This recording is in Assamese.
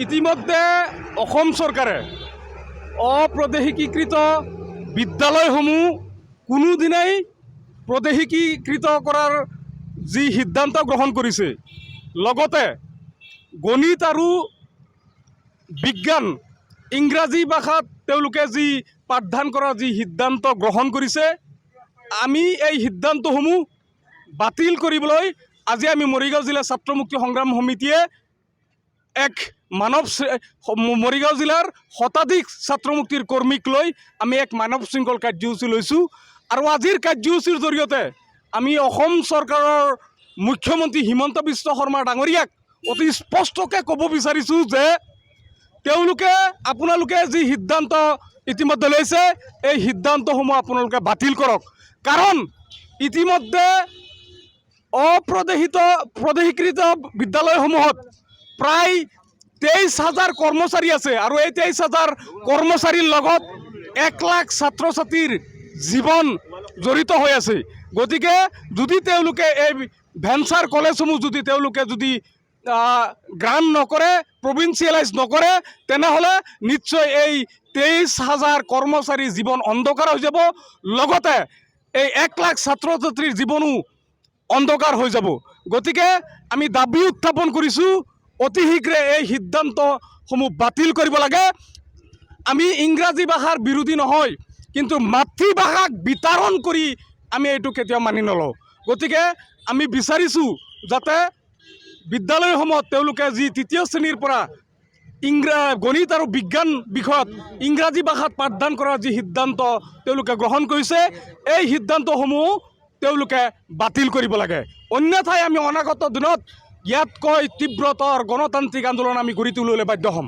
ইতিমধ্যে অসম চৰকাৰে অপ্ৰদেশিকীকৃত বিদ্যালয়সমূহ কোনোদিনাই প্ৰদেশিকীকৃত কৰাৰ যি সিদ্ধান্ত গ্ৰহণ কৰিছে, লগতে গণিত আৰু বিজ্ঞান ইংৰাজী ভাষাত তেওঁলোকে যি পাঠদান কৰাৰ যি সিদ্ধান্ত গ্ৰহণ কৰিছে, আমি এই সিদ্ধান্তসমূহ বাতিল কৰিবলৈ আজি আমি মৰিগাঁও জিলা ছাত্ৰ মুক্তি সংগ্ৰাম সমিতিয়ে এক মৰিগাঁও জিলাৰ শতাধিক ছাত্ৰ মুক্তিৰ কৰ্মীক লৈ আমি এক মানৱ শৃংখল কাৰ্যসূচী লৈছোঁ। আৰু আজিৰ কাৰ্যসূচীৰ জৰিয়তে আমি অসম চৰকাৰৰ মুখ্যমন্ত্ৰী হিমন্ত বিশ্ব শৰ্মা ডাঙৰীয়াক অতি স্পষ্টকৈ ক'ব বিচাৰিছোঁ যে আপোনালোকে যি সিদ্ধান্ত ইতিমধ্যে লৈছে, এই সিদ্ধান্তসমূহ আপোনালোকে বাতিল কৰক। কাৰণ ইতিমধ্যে প্ৰদেশীকৃত বিদ্যালয়সমূহত প্ৰায় 23,000 কৰ্মচাৰী আছে আৰু এই 23,000 কৰ্মচাৰীৰ লগত 1 লাখ ছাত্ৰ ছাত্ৰীৰ জীৱন জড়িত হৈ আছে। গতিকে যদি তেওঁলোকে এই ভেঞ্চাৰ কলেজসমূহ যদি গ্ৰাণ্ট নকৰে, প্ৰভিন্সিয়েলাইজ নকৰে, তেনেহ'লে নিশ্চয় এই 23,000 কৰ্মচাৰীৰ জীৱন অন্ধকাৰ হৈ যাব, লগতে এই 1 লাখ ছাত্ৰ ছাত্ৰীৰ জীৱনো অন্ধকাৰ হৈ যাব। গতিকে আমি দাবী উত্থাপন কৰিছোঁ, অতি শীঘ্ৰে এই সিদ্ধান্তসমূহ বাতিল কৰিব লাগে। আমি ইংৰাজী ভাষাৰ বিৰোধী নহয়, কিন্তু মাতৃভাষাক বিতৰণ কৰি আমি এইটো কেতিয়াও মানি নলওঁ। গতিকে আমি বিচাৰিছোঁ যাতে বিদ্যালয়সমূহত তেওঁলোকে যি 3য় শ্ৰেণীৰ পৰা গণিত আৰু বিজ্ঞান বিষয়ত ইংৰাজী ভাষাত পাঠদান কৰাৰ যি সিদ্ধান্ত তেওঁলোকে গ্ৰহণ কৰিছে, এই সিদ্ধান্তসমূহ তেওঁলোকে বাতিল কৰিব লাগে। অন্যথাই আমি অনাগত দিনত ইয়াতকৈ তীব্ৰতৰ গণতান্ত্ৰিক আন্দোলন আমি গঢ়ি তুলিবলৈ বাধ্য হ'ম।